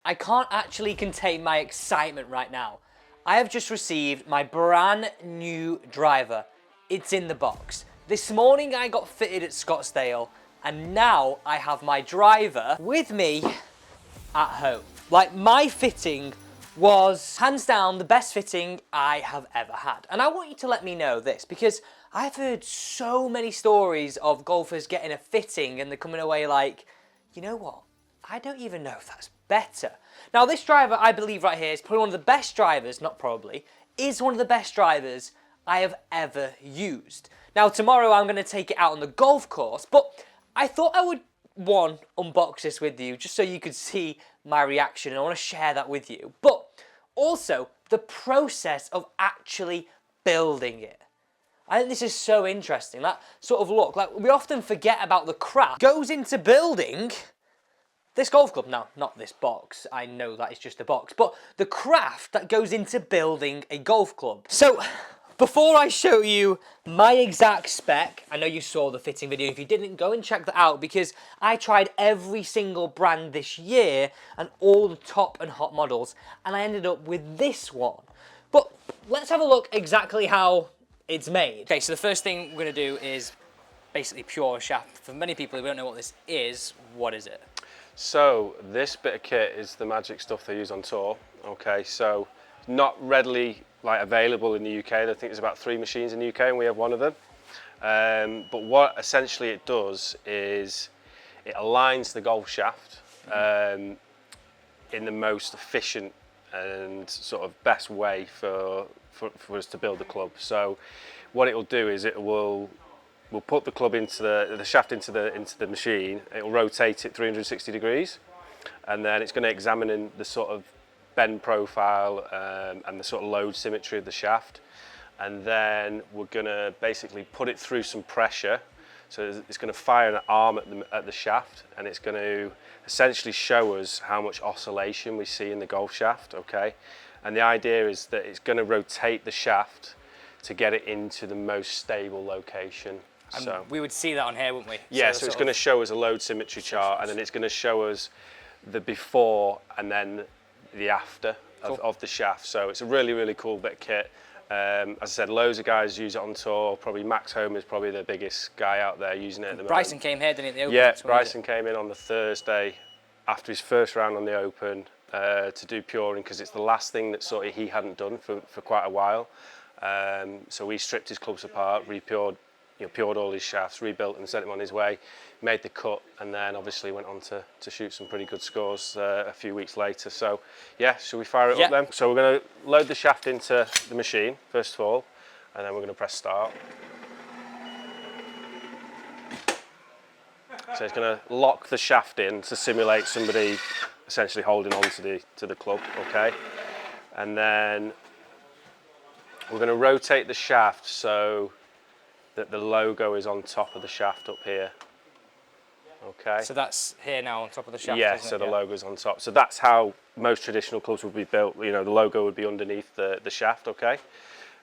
I can't actually contain my excitement right now. I have just received my brand new driver. It's in the box. This morning I got fitted at Scottsdale, and now I have my driver with me at home. Like, my fitting was hands down the best fitting I have ever had. And I want you to let me know this, because I've heard so many stories of golfers getting a fitting and they're coming away like, you know what? I don't even know if that's better. Now, this driver, I believe right here, is probably one of the best drivers, not probably, is one of the best drivers I have ever used. Now, tomorrow I'm going to take it out on the golf course, but I thought I would, one, unbox this with you, just so you could see my reaction, and I want to share that with you. But also, the process of actually building it. I think this is so interesting, that sort of look. Like, we often forget about the craft goes into building this golf club. Now, not this box, I know that it's just a box, but the craft that goes into building a golf club. So, before I show you my exact spec, I know you saw the fitting video. If you didn't, go and check that out, because I tried every single brand this year and all the top and hot models, and I ended up with this one. But let's have a look exactly how it's made. Okay, so the first thing we're gonna do is basically pure shaft. For many people who don't know what this is, what is it? So this bit of kit is the magic stuff they use on tour. Okay, so not readily available in the UK. I think there's about 3 machines in the UK, and we have one of them. But what essentially it does is it aligns the golf shaft in the most efficient and sort of best way for us to build the club. So what it will do is we'll put the club into the shaft into the machine. It will rotate it 360 degrees, and then it's going to examine the sort of bend profile and the sort of load symmetry of the shaft, and then we're going to basically put it through some pressure. So it's going to fire an arm at the shaft, and it's going to essentially show us how much oscillation we see in the golf shaft. Okay, and the idea is that it's going to rotate the shaft to get it into the most stable location. And so we would see that on here, wouldn't we? Yeah, so it's going to show us a load symmetry chart, and then it's going to show us the before and then the after of the shaft. So it's a really, really cool bit of kit. As I said, loads of guys use it on tour. Probably Max Homa is probably the biggest guy out there using it at the moment. Bryson came here, didn't he, at the Open? Yeah, Bryson came in on the Thursday after his first round on the Open to do puring, because it's the last thing that sort of he hadn't done for quite a while. So we stripped his clubs apart, repured, pured all his shafts, rebuilt and sent him on his way, made the cut, and then obviously went on to shoot some pretty good scores a few weeks later. So yeah, shall we fire it up then? So we're going to load the shaft into the machine first of all, and then we're going to press start. So it's going to lock the shaft in to simulate somebody essentially holding on to the club, okay? And then we're going to rotate the shaft so that the logo is on top of the shaft up here. Okay. So that's here now on top of the shaft. Yeah, so the logo's on top. So that's how most traditional clubs would be built. The logo would be underneath the shaft, okay?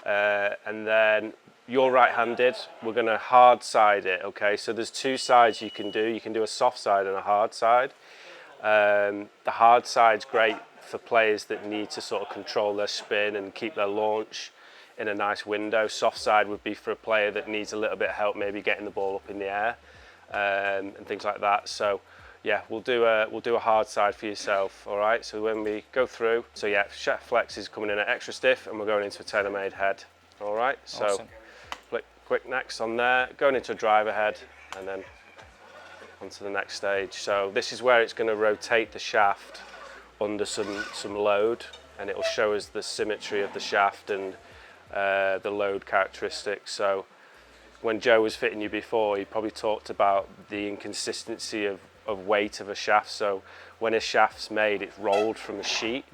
And then you're right-handed. We're going to hard side it, okay? So there's 2 sides you can do. You can do a soft side and a hard side. The hard side's great for players that need to sort of control their spin and keep their launch in a nice window. Soft side would be for a player that needs a little bit of help, maybe getting the ball up in the air and things like that. So yeah, we'll do a hard side for yourself. All right. So when we go through, so yeah, shaft flex is coming in at extra stiff, and we're going into a tailor-made head. All right. So awesome. Flick quick next on there, going into a driver head, and then onto the next stage. So this is where it's going to rotate the shaft under some load, and it will show us the symmetry of the shaft and the load characteristics. So when Joe was fitting you before, he probably talked about the inconsistency of weight of a shaft. So when a shaft's made, it's rolled from a sheet,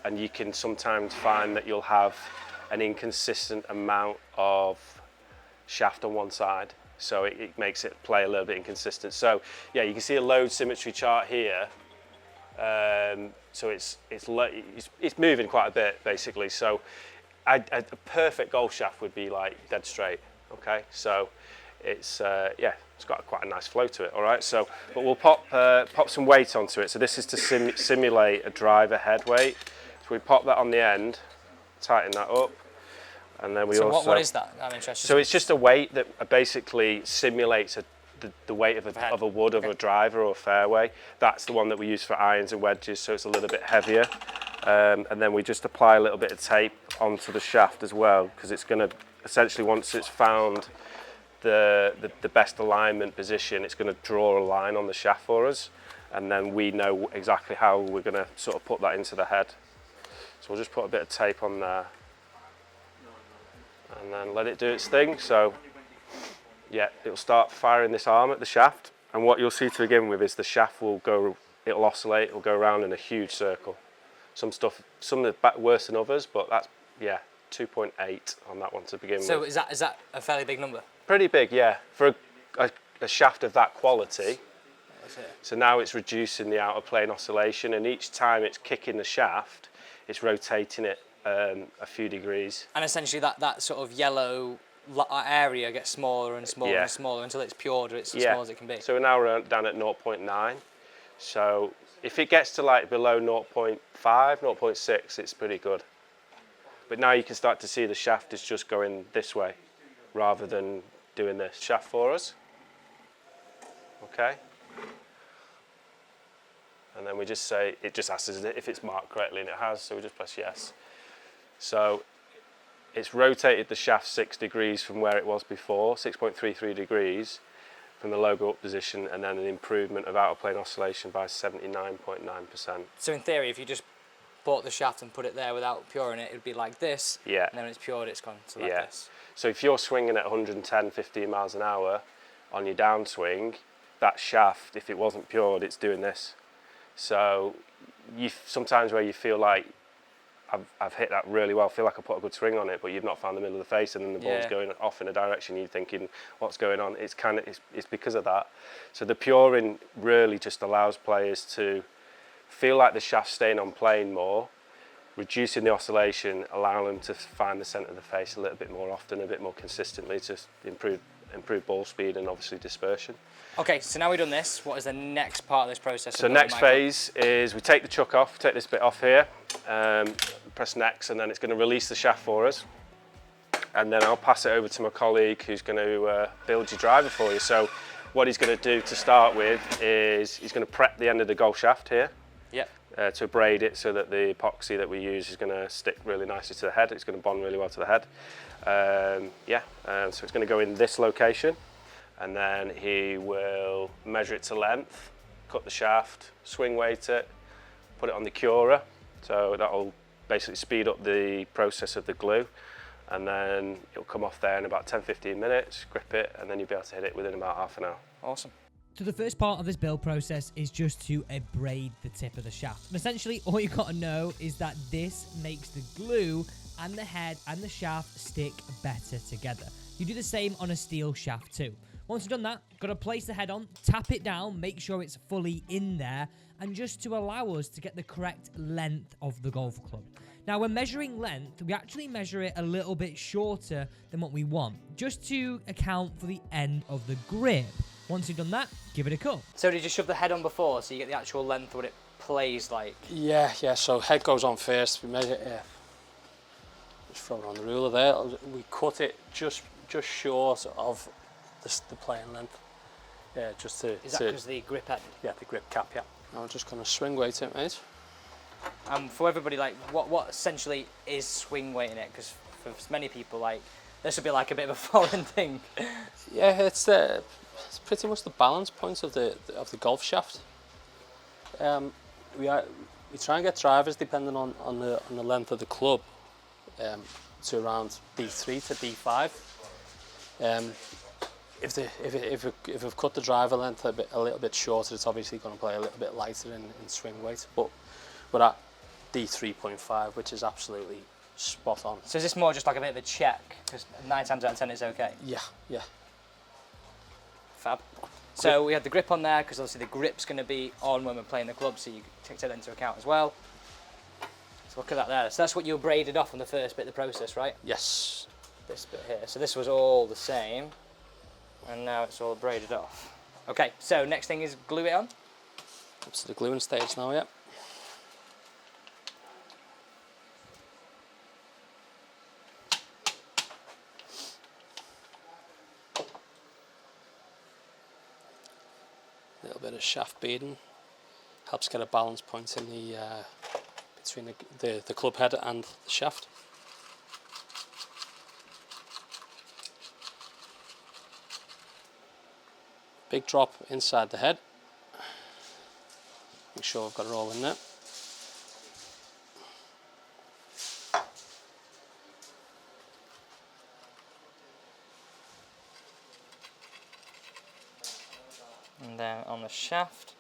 and you can sometimes find that you'll have an inconsistent amount of shaft on one side. So it makes it play a little bit inconsistent. So yeah, you can see a load symmetry chart here. So it's moving quite a bit basically. So a perfect golf shaft would be like dead straight. Okay, so it's yeah, it's got quite a nice flow to it. All right, so but we'll pop some weight onto it. So this is to simulate a driver head weight. So we pop that on the end, tighten that up, and then we so also. what is that? I'm interested. So it's just a weight that basically simulates the weight of a wood of a driver or a fairway. That's the one that we use for irons and wedges, so it's a little bit heavier. And then we just apply a little bit of tape onto the shaft as well, because it's going to essentially, once it's found the best alignment position, it's going to draw a line on the shaft for us, and then we know exactly how we're going to sort of put that into the head. So we'll just put a bit of tape on there and then let it do its thing. So yeah, it'll start firing this arm at the shaft, and what you'll see to begin with is the shaft will go, it'll oscillate, it'll go around in a huge circle. Some are worse than others, but that's, yeah, 2.8 on that one to begin with. So is that a fairly big number? Pretty big, yeah, for a shaft of that quality. So now it's reducing the outer plane oscillation, and each time it's kicking the shaft, it's rotating it a few degrees. And essentially that sort of yellow area gets smaller and smaller and smaller until it's pured, or it's as small as it can be. So we're now down at 0.9. So if it gets to like below 0.5, 0.6, it's pretty good. But now you can start to see the shaft is just going this way rather than doing this. Shaft for us. Okay. And then we just say, it just asks us if it's marked correctly, and it has, so we just press yes. So it's rotated the shaft 6 degrees from where it was before, 6.33 degrees from the logo up position, and then an improvement of outer plane oscillation by 79.9%. So in theory, if you just bought the shaft and put it there without puring it, it would be like this. Yeah. And then when it's pured, it's gone to like this. So if you're swinging at 110, 15 miles an hour on your downswing, that shaft, if it wasn't pured, it's doing this. So sometimes where you feel like I've hit that really well, feel like I put a good swing on it, but you've not found the middle of the face, and then the ball's going off in a direction, you're thinking, what's going on? It's because of that. So the puring really just allows players to feel like the shaft's staying on plane more, reducing the oscillation, allowing them to find the centre of the face a little bit more often, a bit more consistently, to improve ball speed and obviously dispersion. Okay, so now we've done this, what is the next part of this process? So next phase is we take the chuck off, take this bit off here, press next, and then it's going to release the shaft for us. And then I'll pass it over to my colleague who's going to build your driver for you. So what he's going to do to start with is he's going to prep the end of the golf shaft here. Yep. To braid it so that the epoxy that we use is going to stick really nicely to the head. It's going to bond really well to the head. So it's going to go in this location, and then he will measure it to length, cut the shaft, swing weight it, put it on the curer. So that'll basically speed up the process of the glue, and then it'll come off there in about 10-15 minutes, grip it, and then you'll be able to hit it within about half an hour. Awesome. So the first part of this build process is just to braid the tip of the shaft. And essentially all you've got to know is that this makes the glue and the head and the shaft stick better together. You do the same on a steel shaft too. Once you've done that, got to place the head on, tap it down, make sure it's fully in there, and just to allow us to get the correct length of the golf club. Now, when measuring length, we actually measure it a little bit shorter than what we want, just to account for the end of the grip. Once you've done that, give it a cut. So did you shove the head on before, so you get the actual length of what it plays like? Yeah, so head goes on first, we measure it, just throw it on the ruler there, we cut it just short of the playing length. Yeah, just to... Is that because the grip end? Yeah, the grip cap, yeah. Now I'm just going to swing weight it, mate. For everybody, like, what essentially is swing weight in it? Because for many people, like, this would be like a bit of a foreign thing. Yeah, it's pretty much the balance point of the golf shaft. We try and get drivers depending on the length of the club to around D3 to D5. If we've cut the driver length a little bit shorter, it's obviously going to play a little bit lighter in swing weight. But we're at D3.5, which is absolutely spot on. So is this more just like a bit of a check? Because 9 times out of 10 it's okay? Yeah. Fab. So we had the grip on there, because obviously the grip's going to be on when we're playing the club, so you take that into account as well. So look at that there. So that's what you braided off on the first bit of the process, right? Yes. This bit here. So this was all the same. And now it's all braided off. Okay, so next thing is glue it on. Up to the gluing stage now, yeah. A little bit of shaft beading helps get a balance point in the between the club head and the shaft. Big drop inside the head. Make sure I've got it all in there. And then on the shaft.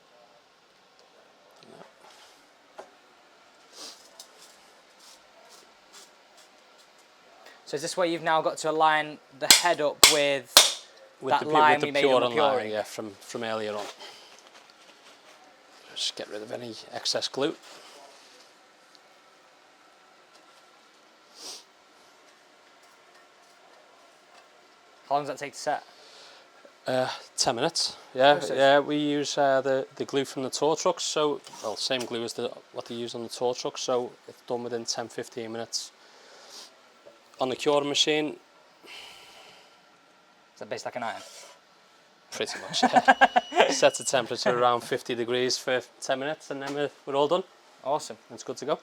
So is this where you've now got to align the head up with that line we made on the line, Puring? yeah, from earlier on. Just get rid of any excess glue. How long does that take to set? 10 minutes. Yeah, Oh, yeah. We use the glue from the tour trucks, so well, same glue as what they use on the tour truck, so it's done within 10-15 minutes. On the curing machine, Is that based like an iron? pretty much. Yeah. Set the temperature around 50 degrees for 10 minutes, and then we're all done. Awesome. It's good to go.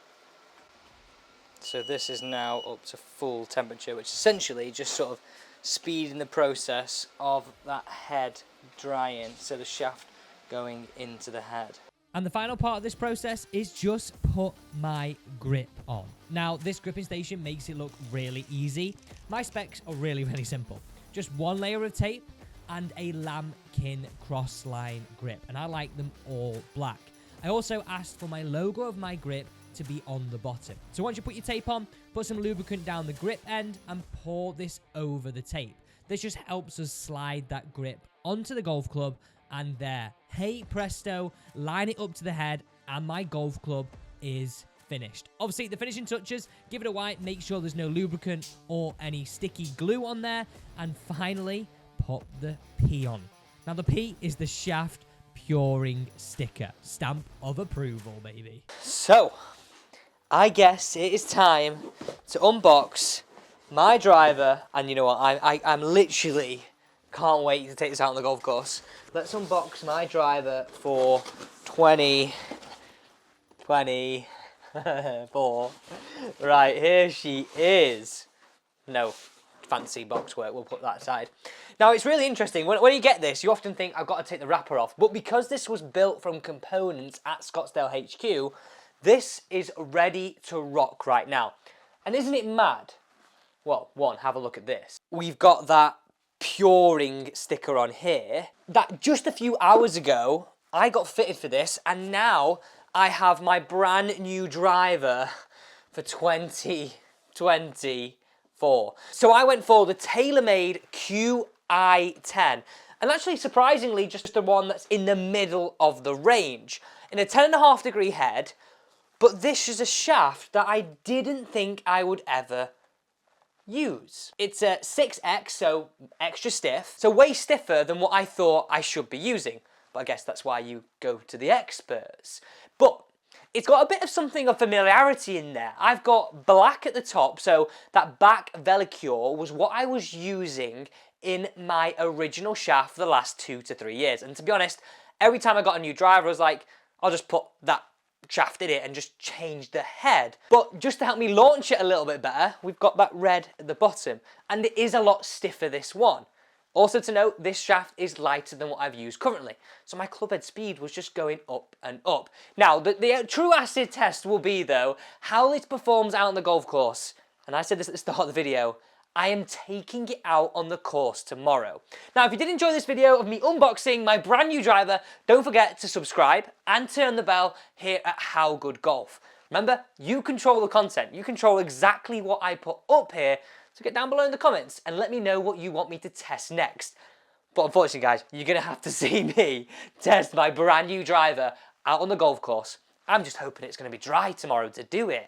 So this is now up to full temperature, which is essentially just sort of speeding the process of that head drying, so the shaft going into the head. And the final part of this process is just put my grip on. Now, this gripping station makes it look really easy. My specs are really, really simple. Just one layer of tape and a lambkin cross-line grip, and I like them all black. I also asked for my logo of my grip to be on the bottom. So once you put your tape on, put some lubricant down the grip end and pour this over the tape. This just helps us slide that grip onto the golf club, and there, hey presto, line it up to the head, and my golf club is finished. Obviously, the finishing touches, give it a wipe, make sure there's no lubricant or any sticky glue on there, and finally, pop the P on. Now, the P is the shaft Puring sticker. Stamp of approval, baby. So, I guess it is time to unbox my driver, and you know what, I'm literally can't wait to take this out on the golf course. Let's unbox my driver for 2024. Right, here she is. No fancy box work, we'll put that aside. Now, it's really interesting. When you get this, you often think, I've got to take the wrapper off. But because this was built from components at Scottsdale HQ, this is ready to rock right now. And isn't it mad? Well, one, have a look at this. We've got that Puring sticker on here that just a few hours ago I got fitted for this, and now I have my brand new driver for 2024. So I went for the TaylorMade QI10, and actually surprisingly just the one that's in the middle of the range, in a 10.5 degree head. But this is a shaft that I didn't think I would ever use. It's a 6X, so extra stiff, so way stiffer than what I thought I should be using. But I guess that's why you go to the experts. But it's got a bit of something of familiarity in there. I've got black at the top, so that back Velicure was what I was using in my original shaft for the last 2 to 3 years. And to be honest, every time I got a new driver, I was like, I'll just put that shaft in it and just change the head. But just to help me launch it a little bit better, we've got that red at the bottom, and it is a lot stiffer, this one. Also to note, this shaft is lighter than what I've used currently, so my club head speed was just going up and up. Now, the true acid test will be, though, how it performs out on the golf course. And I said this at the start of the video, I am taking it out on the course tomorrow. Now, if you did enjoy this video of me unboxing my brand new driver, don't forget to subscribe and turn the bell here at How Good Golf. Remember, you control the content. You control exactly what I put up here, so get down below in the comments and let me know what you want me to test next. But unfortunately, guys, you're going to have to see me test my brand new driver out on the golf course. I'm just hoping it's going to be dry tomorrow to do it.